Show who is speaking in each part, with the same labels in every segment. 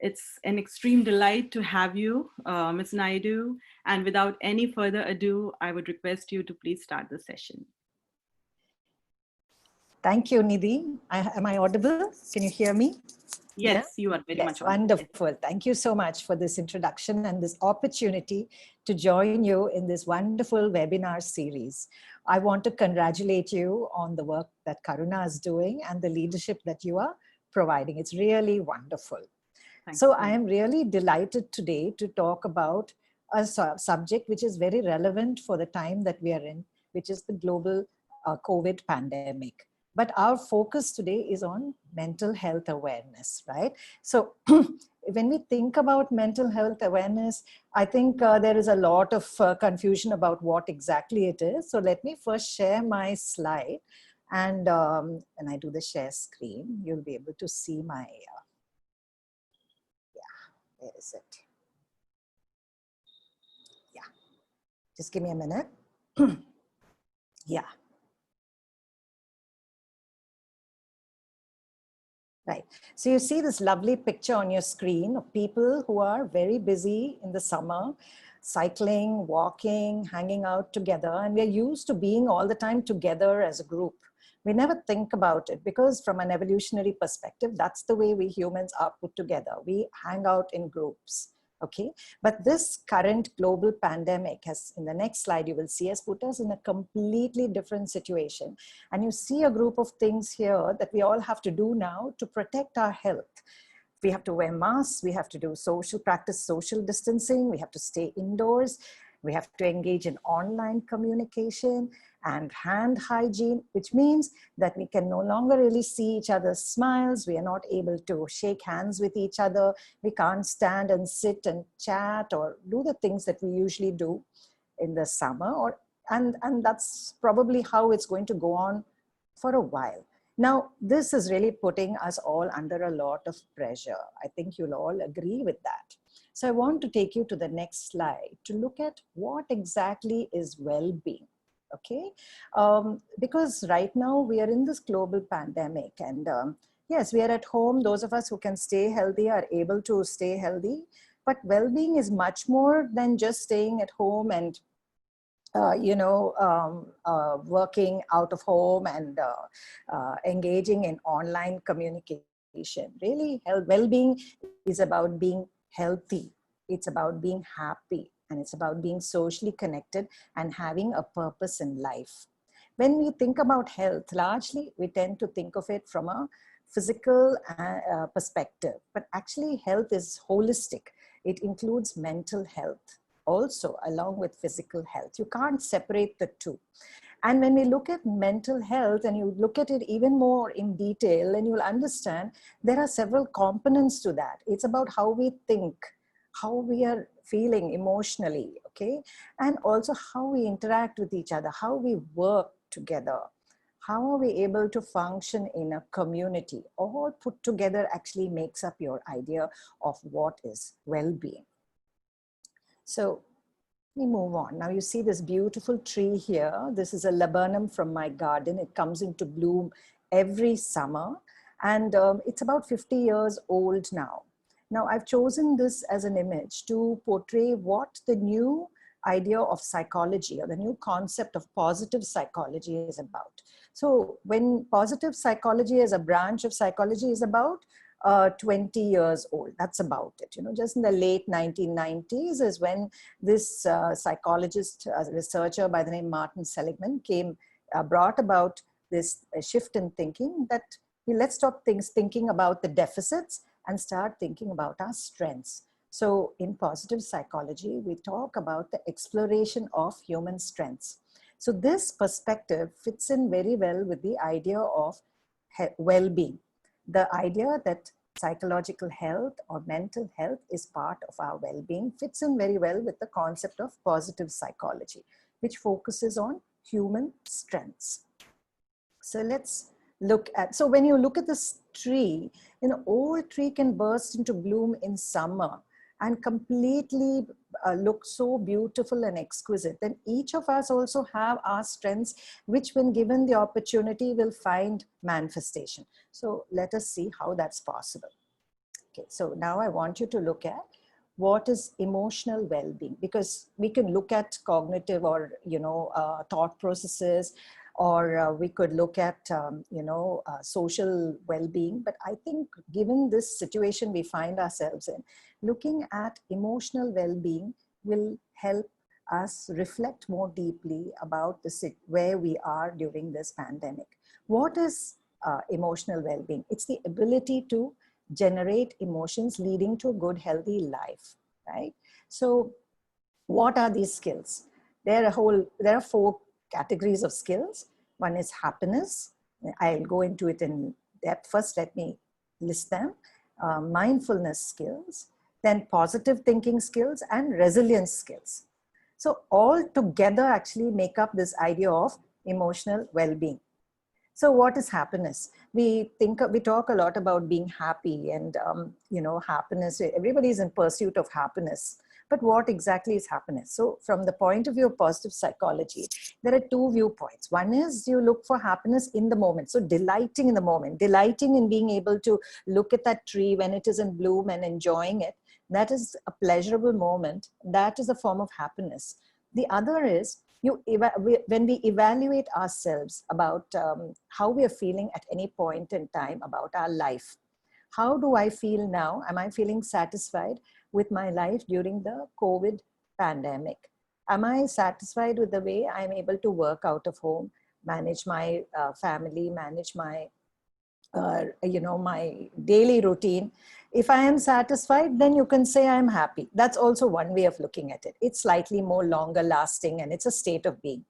Speaker 1: It's an extreme delight to have you, Ms. Naidu. And without any further ado, I would request you to please start the session.
Speaker 2: Thank you, Nidhi. Am I audible? Can you hear me? Yeah?
Speaker 1: Yes, you are very
Speaker 2: Yes,
Speaker 1: much audible.
Speaker 2: wonderful. Thank you so much for this introduction and this opportunity to join you in this wonderful webinar series. I want to congratulate you on the work that Karuna is doing and the leadership that you are providing. It's really wonderful. So I am really delighted today to talk about a subject which is very relevant for the time that we are in, which is the global COVID pandemic. But our focus today is on mental health awareness, right? So when we think about mental health awareness, I think there is a lot of confusion about what exactly it is. So let me first share my slide. And when I do the share screen, you'll be able to see my, where is it? Yeah, just give me a minute. Yeah. Right. So you see this lovely picture on your screen of people who are very busy in the summer, cycling, walking, hanging out together. And we're used to being all the time together as a group. We never think about it because from an evolutionary perspective, that's the way we humans are put together. We hang out in groups. Okay, but this current global pandemic has, in the next slide, you will see, has put us in a completely different situation. And you see a group of things here that we all have to do now to protect our health. We have to wear masks, we have to do practice social distancing, we have to stay indoors, we have to engage in online communication and hand hygiene, which means that we can no longer really see each other's smiles. We are not able to shake hands with each other. We can't stand and sit and chat or do the things that we usually do in the summer. And that's probably how it's going to go on for a while. Now, this is really putting us all under a lot of pressure. I think you'll all agree with that. So I want to take you to the next slide to look at what exactly is well-being. Okay, because right now we are in this global pandemic, and yes, we are at home. Those of us who can stay healthy are able to stay healthy, but well-being is much more than just staying at home and working out of home and engaging in online communication. Really, well-being is about being healthy. It's about being happy, and it's about being socially connected and having a purpose in life. When we think about health, largely we tend to think of it from a physical perspective, but actually health is holistic. It includes mental health also along with physical health. You can't separate the two. And when we look at mental health and you look at it even more in detail, then you'll understand there are several components to that. It's about how we think, how we are feeling emotionally, okay? And also how we interact with each other, how we work together, how are we able to function in a community. All put together actually makes up your idea of what is well-being. So let me move on. Now you see this beautiful tree here. This is a laburnum from my garden. It comes into bloom every summer, and it's about 50 years old now. Now I've chosen this as an image to portray what the new idea of psychology or the new concept of positive psychology is about. So when positive psychology as a branch of psychology is about 20 years old, that's about it. Just in the late 1990s is when this psychologist, researcher by the name Martin Seligman brought about this shift in thinking that let's stop thinking about the deficits and start thinking about our strengths. So in positive psychology, we talk about the exploration of human strengths. So this perspective fits in very well with the idea of well-being. The idea that psychological health or mental health is part of our well-being fits in very well with the concept of positive psychology, which focuses on human strengths. So let's look at, so when you look at this tree, old tree can burst into bloom in summer and completely look so beautiful and exquisite. Then each of us also have our strengths, which when given the opportunity will find manifestation. So let us see how that's possible. Okay, so now I want you to look at what is emotional well-being, because we can look at cognitive or thought processes, or we could look at social well-being. But I think given this situation we find ourselves in, looking at emotional well-being will help us reflect more deeply about where we are during this pandemic. What is emotional well-being? It's the ability to generate emotions leading to a good, healthy life, right? So what are these skills? There are 4 categories of skills. One is happiness. I'll go into it in depth. First, let me list them. Mindfulness skills, then positive thinking skills, and resilience skills. So all together actually make up this idea of emotional well-being. So what is happiness? We talk a lot about being happy and, happiness. Everybody is in pursuit of happiness. But what exactly is happiness? So from the point of view of positive psychology, there are 2 viewpoints. One is you look for happiness in the moment. So delighting in the moment, delighting in being able to look at that tree when it is in bloom and enjoying it. That is a pleasurable moment. That is a form of happiness. The other is when we evaluate ourselves about how we are feeling at any point in time about our life. How do I feel now? Am I feeling satisfied with my life during the COVID pandemic? Am I satisfied with the way I'm able to work out of home, manage my family, manage my my daily routine? If I am satisfied, then you can say I'm happy. That's also one way of looking at it. It's slightly more longer lasting and it's a state of being.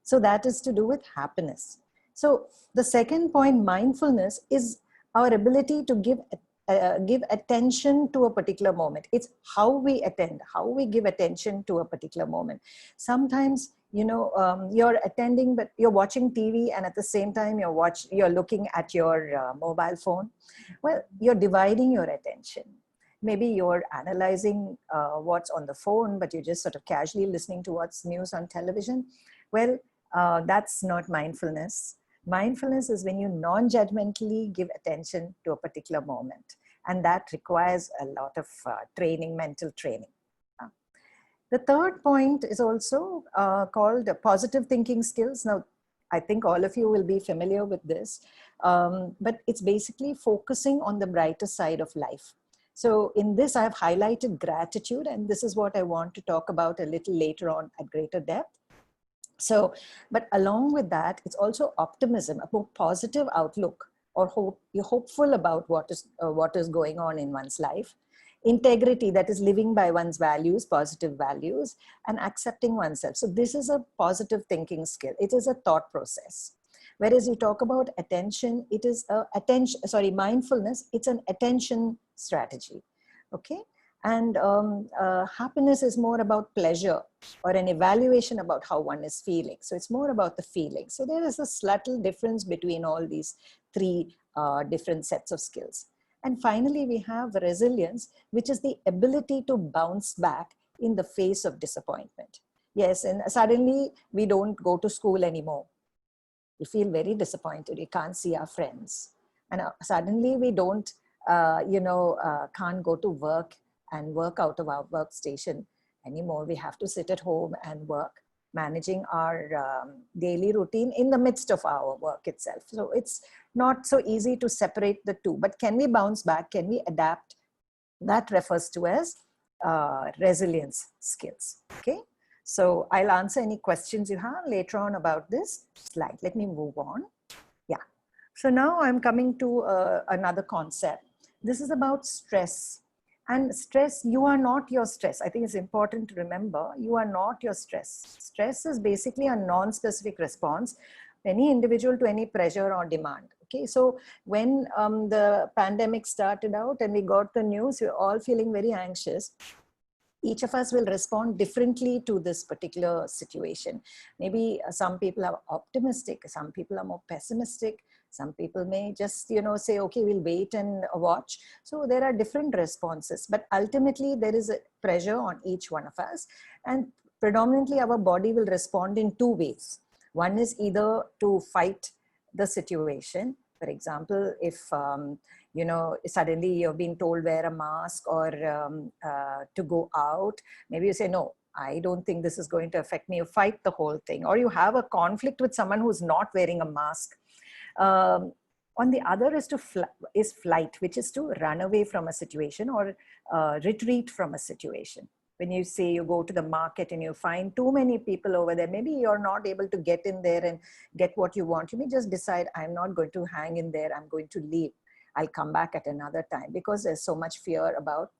Speaker 2: So that is to do with happiness. So the second point, mindfulness, is our ability to give attention to a particular moment. It's how we attend, how we give attention to a particular moment. Sometimes, you're attending, but you're watching TV, and at the same time you're looking at your mobile phone. Well, you're dividing your attention. Maybe you're analyzing what's on the phone, but you're just sort of casually listening to what's news on television. Well, that's not mindfulness. Mindfulness is when you non-judgmentally give attention to a particular moment. And that requires a lot of training, mental training. The third point is also called positive thinking skills. Now, I think all of you will be familiar with this, but it's basically focusing on the brighter side of life. So in this, I've highlighted gratitude, and this is what I want to talk about a little later on at greater depth. So, but along with that, it's also optimism, a more positive outlook, or hope. You're hopeful about what is going on in one's life. Integrity, that is living by one's values, positive values, and accepting oneself. So this is a positive thinking skill. It is a thought process. Whereas you talk about attention, it is mindfulness, it's an attention strategy. Okay. And happiness is more about pleasure or an evaluation about how one is feeling. So it's more about the feeling. So there is a subtle difference between all these 3 different sets of skills. And finally, we have resilience, which is the ability to bounce back in the face of disappointment. Yes, and suddenly we don't go to school anymore. We feel very disappointed. We can't see our friends. And suddenly we don't, can't go to work and work out of our workstation anymore. We have to sit at home and work, managing our daily routine in the midst of our work itself. So it's not so easy to separate the 2, but can we bounce back? Can we adapt? That refers to as resilience skills. Okay. So I'll answer any questions you have later on about this slide. Let me move on. Yeah. So now I'm coming to another concept. This is about stress. And stress, you are not your stress. I think it's important to remember, you are not your stress. Stress is basically a non-specific response, any individual to any pressure or demand. Okay, so when the pandemic started out and we got the news, we're all feeling very anxious. Each of us will respond differently to this particular situation. Maybe some people are optimistic, some people are more pessimistic, some people may just, say, okay, we'll wait and watch. So there are different responses, but ultimately there is a pressure on each one of us, and predominantly our body will respond in 2 ways. One is either to fight the situation. For example, if you know, suddenly you're being told wear a mask or to go out. Maybe you say, no, I don't think this is going to affect me. You fight the whole thing, or you have a conflict with someone who's not wearing a mask. Um, on the other is flight, which is to run away from a situation or retreat from a situation. When you say you go to the market and you find too many people over there, maybe you're not able to get in there and get what you want. You may just decide, I'm not going to hang in there, I'm going to leave. I'll come back at another time, because there's so much fear about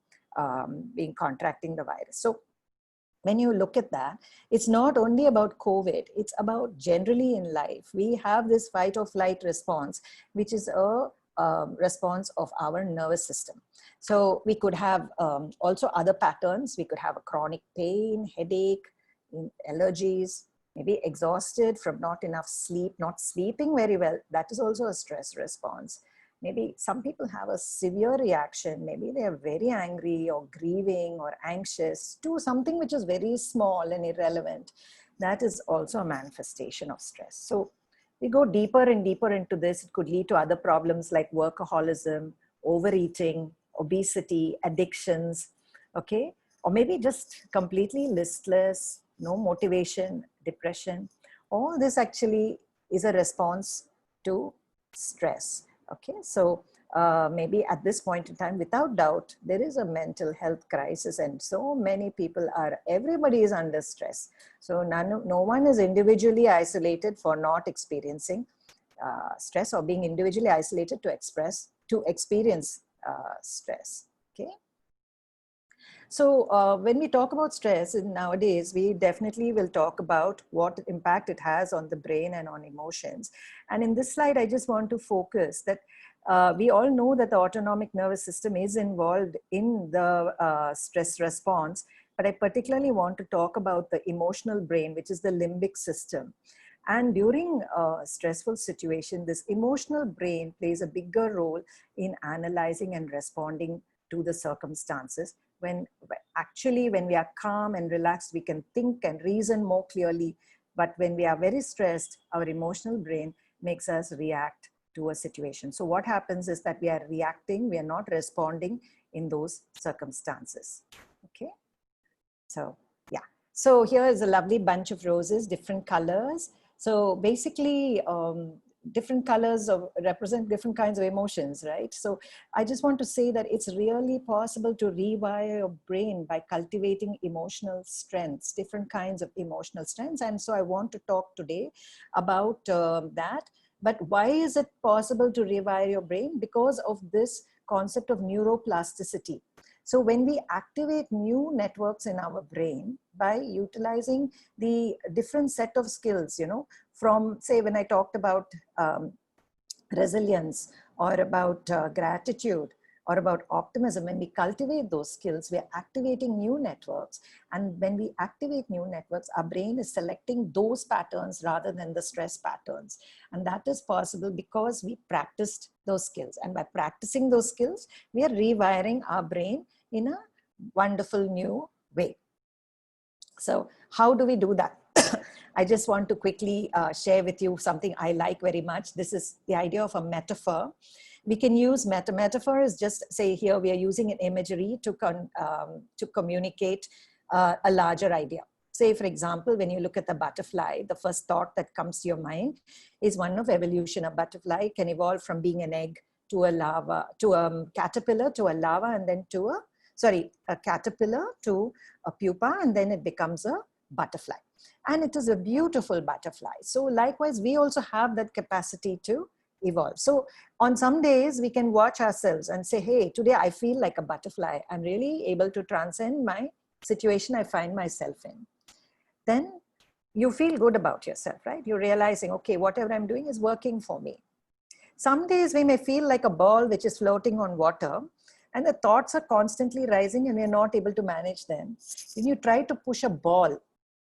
Speaker 2: contracting the virus. So when you look at that, it's not only about COVID, it's about generally in life. We have this fight or flight response, which is a response of our nervous system. So we could have also other patterns. We could have a chronic pain, headache, allergies, maybe exhausted from not enough sleep, not sleeping very well. That is also a stress response. Maybe some people have a severe reaction. Maybe they are very angry or grieving or anxious to something which is very small and irrelevant. That is also a manifestation of stress. So we go deeper and deeper into this. It could lead to other problems like workaholism, overeating, obesity, addictions, okay? Or maybe just completely listless, no motivation, depression. All this actually is a response to stress. Okay, so maybe at this point in time, without doubt, there is a mental health crisis, and so many people everybody is under stress. So no one is individually isolated for not experiencing stress, or being individually isolated to experience stress. Okay. So when we talk about stress nowadays, we definitely will talk about what impact it has on the brain and on emotions. And in this slide, I just want to focus that we all know that the autonomic nervous system is involved in the stress response, but I particularly want to talk about the emotional brain, which is the limbic system. And during a stressful situation, this emotional brain plays a bigger role in analyzing and responding to the circumstances. When we are calm and relaxed, we can think and reason more clearly. But when we are very stressed, our emotional brain makes us react to a situation. So what happens is that we are reacting, we are not responding in those circumstances. Okay. So yeah. So here is a lovely bunch of roses, different colors. So basically, different colors represent different kinds of emotions, right? So I just want to say that it's really possible to rewire your brain by cultivating emotional strengths, different kinds of emotional strengths. And so I want to talk today about that. But why is it possible to rewire your brain? Because of this concept of neuroplasticity. So when we activate new networks in our brain by utilizing the different set of skills, you know, from, say, when I talked about resilience or about gratitude or about optimism, when we cultivate those skills, we are activating new networks. And when we activate new networks, our brain is selecting those patterns rather than the stress patterns. And that is possible because we practiced those skills. And by practicing those skills, we are rewiring our brain in a wonderful new way. So how do we do that? I just want to quickly share with you something I like very much. This is the idea of a metaphor. We can use metaphor is just, say here we are using an imagery to communicate a larger idea. Say, for example, when you look at the butterfly, the first thought that comes to your mind is one of evolution. A butterfly can evolve from being an egg to a larva, to a caterpillar, to a larva, and then to a caterpillar to a pupa, and then it becomes a butterfly. And it is a beautiful butterfly. So likewise, we also have that capacity to evolve. So on some days we can watch ourselves and say, hey, today I feel like a butterfly. I'm really able to transcend my situation I find myself in. Then you feel good about yourself, right? You're realizing, okay, whatever I'm doing is working for me. Some days we may feel like a ball which is floating on water, and the thoughts are constantly rising and we're not able to manage them. When you try to push a ball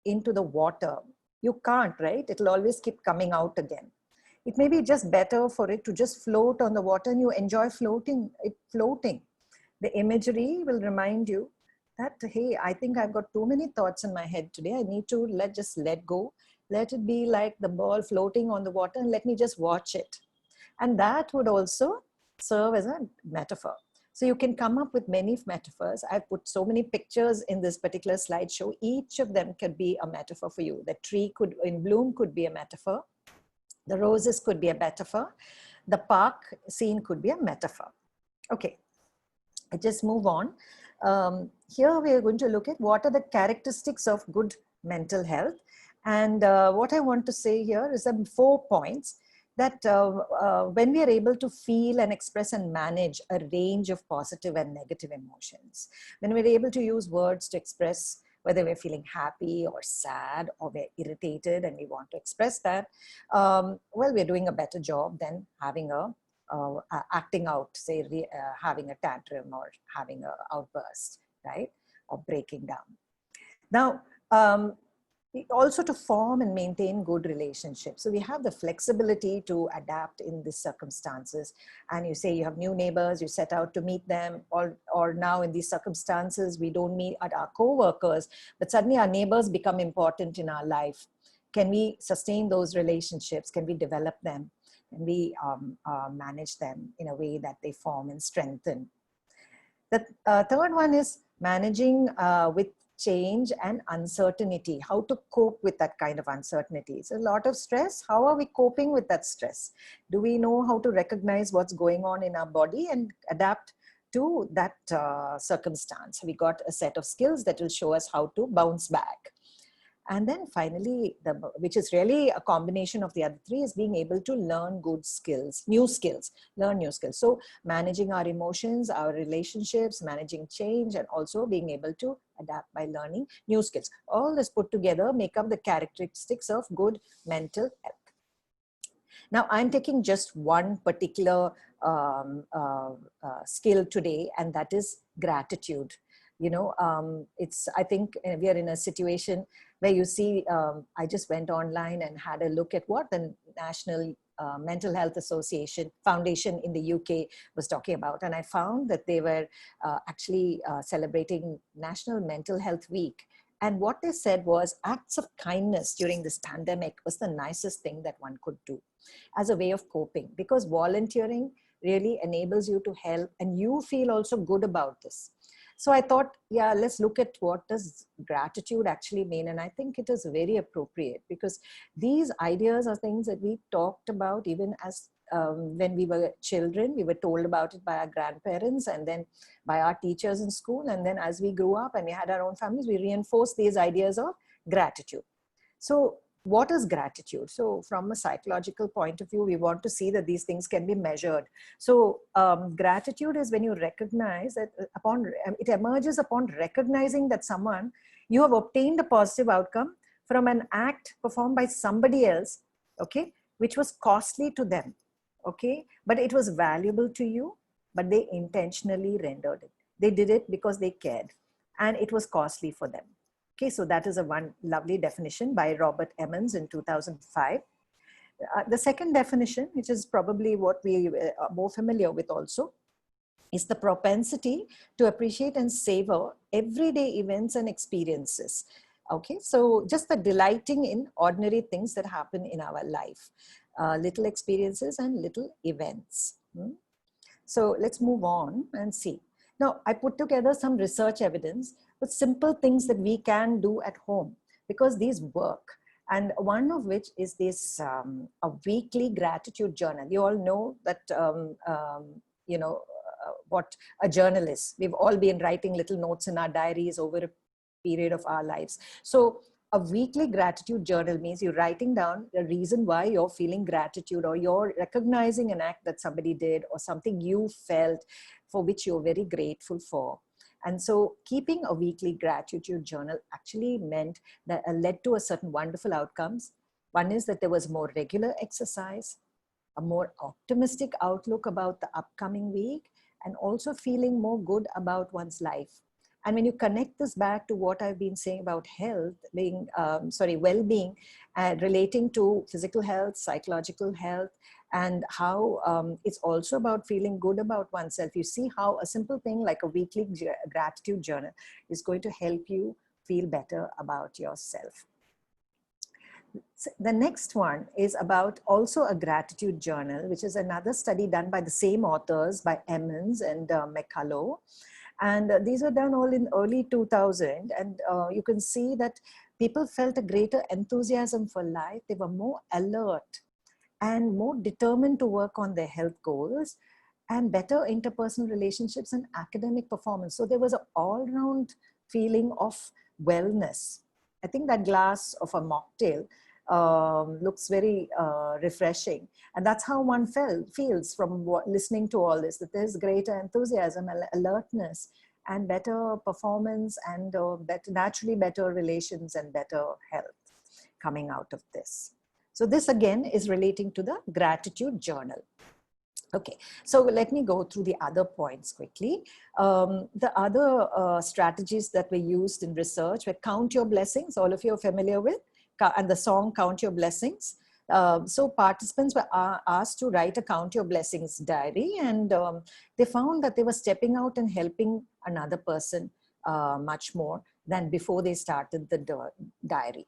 Speaker 2: into the water, you can't, right? It'll always keep coming out again. It may be just better for it to just float on the water, and you enjoy floating. The imagery will remind you that, hey, I think I've got too many thoughts in my head today. I need to just let go. Let it be like the ball floating on the water, and let me just watch it. And that would also serve as a metaphor. So you can come up with many metaphors. I've put so many pictures in this particular slideshow. Each of them could be a metaphor for you. The tree could in bloom could be a metaphor. The roses could be a metaphor. The park scene could be a metaphor. Okay, I just move on. Here we are going to look at what are the characteristics of good mental health. And what I want to say here is 4 points that when we are able to feel and express and manage a range of positive and negative emotions, when we're able to use words to express whether we're feeling happy or sad or we're irritated and we want to express that, well, we're doing a better job than having acting out, say, having a tantrum or having an outburst, right? Or breaking down. Now, also to form and maintain good relationships. So we have the flexibility to adapt in these circumstances. And you say you have new neighbors, you set out to meet them, or now in these circumstances, we don't meet at our co-workers, but suddenly our neighbors become important in our life. Can we sustain those relationships? Can we develop them? Can we manage them in a way that they form and strengthen? The third one is managing with change and uncertainty, how to cope with that kind of uncertainty. It's a lot of stress. How are we coping with that stress? Do we know how to recognize what's going on in our body and adapt to that circumstance? We got a set of skills that will show us how to bounce back. And then finally, which is really a combination of the other three, is being able to learn good skills, learn new skills. So managing our emotions, our relationships, managing change, and also being able to adapt by learning new skills. All this put together make up the characteristics of good mental health. Now, I'm taking just one particular skill today, and that is gratitude. You know, I think we are in a situation where you see, I just went online and had a look at what the National Mental Health Association Foundation in the UK was talking about. And I found that they were actually celebrating National Mental Health Week. And what they said was acts of kindness during this pandemic was the nicest thing that one could do as a way of coping, because volunteering really enables you to help and you feel also good about this. So I thought, yeah, let's look at what does gratitude actually mean. And I think it is very appropriate because these ideas are things that we talked about even as when we were children. We were told about it by our grandparents and then by our teachers in school. And then as we grew up and we had our own families, we reinforced these ideas of gratitude. So what is gratitude? So from a psychological point of view, we want to see that these things can be measured. So gratitude is when you recognize that it emerges upon recognizing that you have obtained a positive outcome from an act performed by somebody else, okay, which was costly to them, okay, but it was valuable to you, but they intentionally rendered it. They did it because they cared and it was costly for them. Okay, so that is one lovely definition by Robert Emmons in 2005. The second definition, which is probably what we are more familiar with also, is the propensity to appreciate and savor everyday events and experiences. Okay, so just the delighting in ordinary things that happen in our life, little experiences and little events. So let's move on and see. Now, I put together some research evidence with simple things that we can do at home because these work. And one of which is this a weekly gratitude journal. You all know that, you know, what a journal is. We've all been writing little notes in our diaries over a period of our lives. So a weekly gratitude journal means you're writing down the reason why you're feeling gratitude, or you're recognizing an act that somebody did or something you felt for which you're very grateful for. And so keeping a weekly gratitude journal actually meant that led to a certain wonderful outcomes. One is that there was more regular exercise, a more optimistic outlook about the upcoming week, and also feeling more good about one's life. And when you connect this back to what I've been saying about health, well-being, relating to physical health, psychological health, and how it's also about feeling good about oneself. You see how a simple thing like a weekly gratitude journal is going to help you feel better about yourself. The next one is about also a gratitude journal, which is another study done by the same authors, by Emmons and McCullough. And these were done all in early 2000. And you can see that people felt a greater enthusiasm for life. They were more alert and more determined to work on their health goals, and better interpersonal relationships and academic performance. So there was an all-round feeling of wellness. I think that glass of a mocktail looks very refreshing. And that's how one feels from listening to all this, that there's greater enthusiasm, alertness, and better performance, and naturally better relations and better health coming out of this. So this again is relating to the gratitude journal. Okay, so let me go through the other points quickly. The other strategies that were used in research were count your blessings, all of you are familiar with, and the song Count Your Blessings. So participants were asked to write a Count Your Blessings diary, and they found that they were stepping out and helping another person much more than before they started the diary.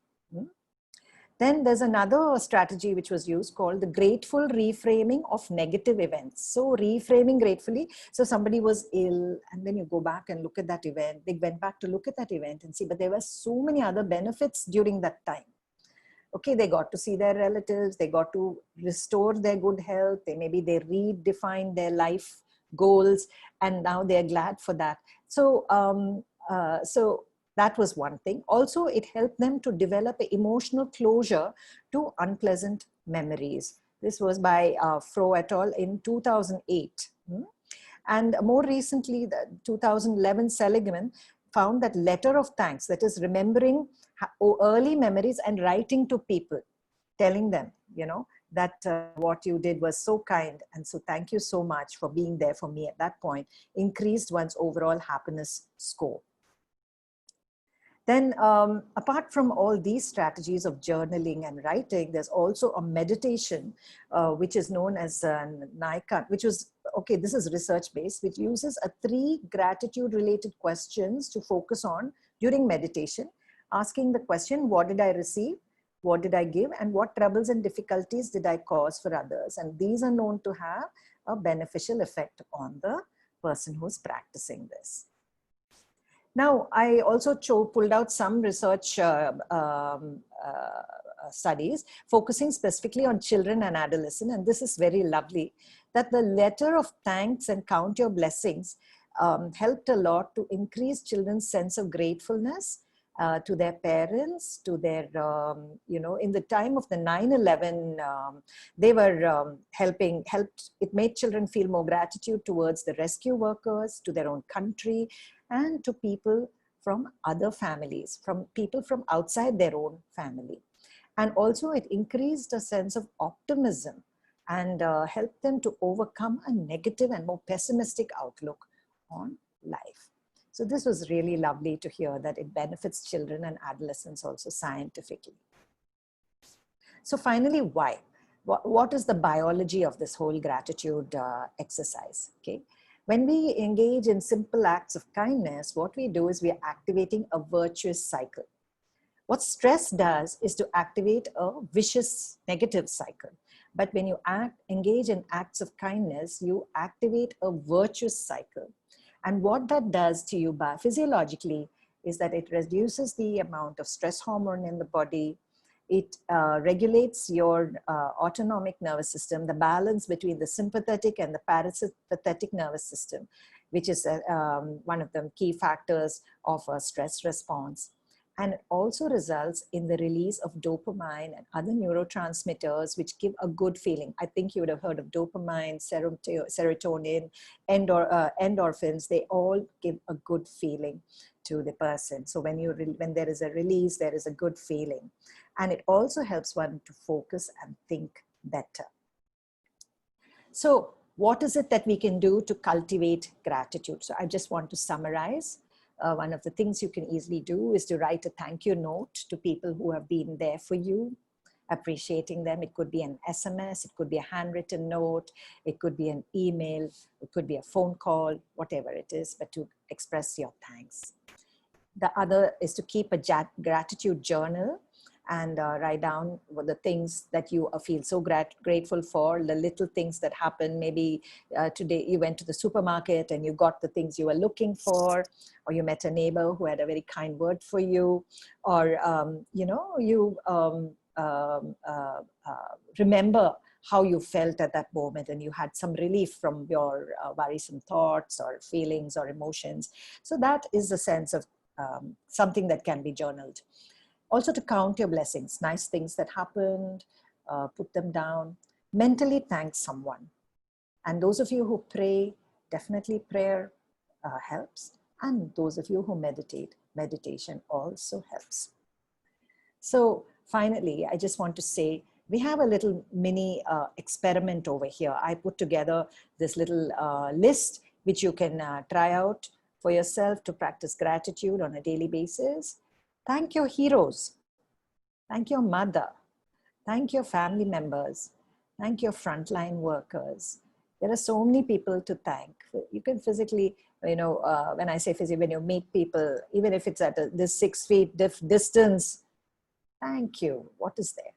Speaker 2: Then there's another strategy which was used called the grateful reframing of negative events. So reframing gratefully. So somebody was ill, and then you go back and look at that event. They went back to look at that event and see, but there were so many other benefits during that time. Okay, they got to see their relatives. They got to restore their good health. They redefined their life goals, and now they're glad for that. So, that was one thing. Also, it helped them to develop an emotional closure to unpleasant memories. This was by Froh et al. In 2008. And more recently, the 2011 Seligman found that letter of thanks, that is remembering early memories and writing to people, telling them, that what you did was so kind, and so thank you so much for being there for me at that point, increased one's overall happiness score. Then apart from all these strategies of journaling and writing, there's also a meditation, which is known as Naikan, which was, okay, this is research-based, which uses 3 gratitude-related questions to focus on during meditation, asking the question, what did I receive? What did I give? And what troubles and difficulties did I cause for others? And these are known to have a beneficial effect on the person who's practicing this. Now, I also pulled out some research studies focusing specifically on children and adolescents, and this is very lovely, that the letter of thanks and count your blessings helped a lot to increase children's sense of gratefulness to their parents, to their, in the time of the 9/11, they were it made children feel more gratitude towards the rescue workers, to their own country, and to people from other families, from people from outside their own family. And also it increased a sense of optimism and helped them to overcome a negative and more pessimistic outlook on life. So this was really lovely to hear that it benefits children and adolescents also scientifically. So finally, why? What is the biology of this whole gratitude exercise? Okay. When we engage in simple acts of kindness, what we do is we are activating a virtuous cycle. What stress does is to activate a vicious negative cycle. But when you engage in acts of kindness, you activate a virtuous cycle. And what that does to you physiologically is that it reduces the amount of stress hormone in the body. It regulates your autonomic nervous system, the balance between the sympathetic and the parasympathetic nervous system, which is one of the key factors of a stress response. And it also results in the release of dopamine and other neurotransmitters, which give a good feeling. I think you would have heard of dopamine, serotonin, endorphins. They all give a good feeling to the person. So when there is a release, there is a good feeling. And it also helps one to focus and think better. So what is it that we can do to cultivate gratitude? So I just want to summarize. One of the things you can easily do is to write a thank you note to people who have been there for you, appreciating them. It could be an SMS, it could be a handwritten note, it could be an email, it could be a phone call, whatever it is, but to express your thanks. The other is to keep a gratitude journal and write down what the things that you feel so grateful for, the little things that happen. Maybe today you went to the supermarket and you got the things you were looking for, or you met a neighbor who had a very kind word for you, or you remember how you felt at that moment and you had some relief from your worrisome thoughts or feelings or emotions. So that is a sense of something that can be journaled. Also, to count your blessings, nice things that happened, put them down. Mentally thank someone. And those of you who pray, definitely prayer helps. And those of you who meditate, meditation also helps. So finally, I just want to say, we have a little mini experiment over here. I put together this little list, which you can try out for yourself to practice gratitude on a daily basis. Thank your heroes. Thank your mother. Thank your family members. Thank your frontline workers. There are so many people to thank. You can physically, when I say physically, when you meet people, even if it's at this 6 feet distance, thank you. What is there?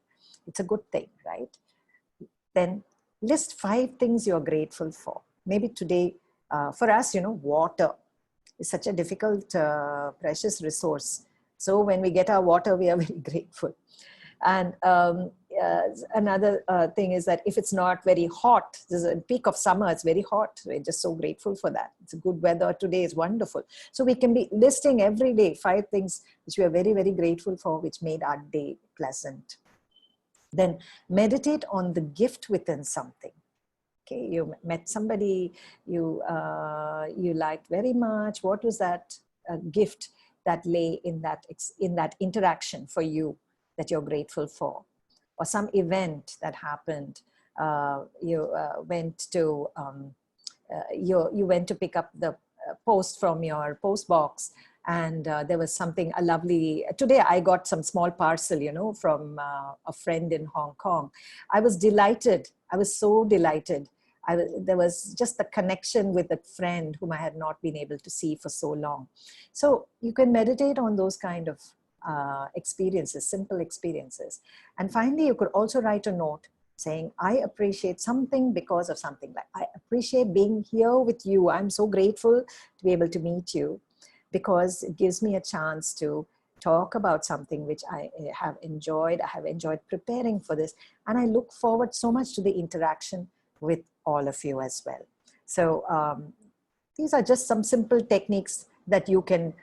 Speaker 2: It's a good thing, right? Then list 5 things you're grateful for. Maybe today, for us, water is such a difficult, precious resource. So when we get our water, we are very grateful. And another thing is that if it's not very hot, there's a peak of summer, it's very hot. We're just so grateful for that. It's a good weather today is wonderful. So we can be listing every day 5 things which we are very, very grateful for, which made our day pleasant. Then meditate on the gift within something. Okay, you met somebody you liked very much. What was that gift that lay in that interaction for you that you're grateful for? Or some event that happened. You went to pick up the post from your post box, and there was something, a lovely, today I got some small parcel, from a friend in Hong Kong. I was delighted. I was so delighted. There was just the connection with a friend whom I had not been able to see for so long. So you can meditate on those kind of experiences, simple experiences. And finally, you could also write a note saying, I appreciate something because of something. Like, I appreciate being here with you. I'm so grateful to be able to meet you, because it gives me a chance to talk about something which I have enjoyed. I have enjoyed preparing for this. And I look forward so much to the interaction with all of you as well. So these are just some simple techniques that you can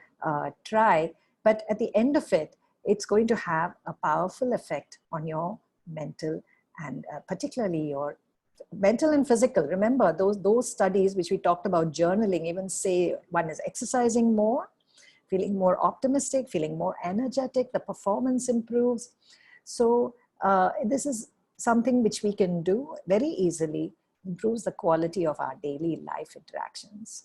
Speaker 2: try. But at the end of it, it's going to have a powerful effect on your mental and particularly your mental and physical. Remember, those studies which we talked about, journaling, even say one is exercising more, feeling more optimistic, feeling more energetic, the performance improves. So this is something which we can do very easily, improves the quality of our daily life interactions.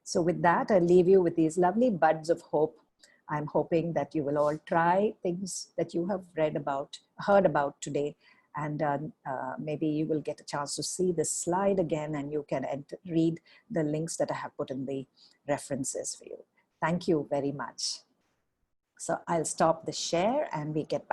Speaker 2: So with that, I leave you with these lovely buds of hope. I'm hoping that you will all try things that you have heard about today. And maybe you will get a chance to see this slide again, and you can read the links that I have put in the references for you. Thank you very much. So I'll stop the share and we get back.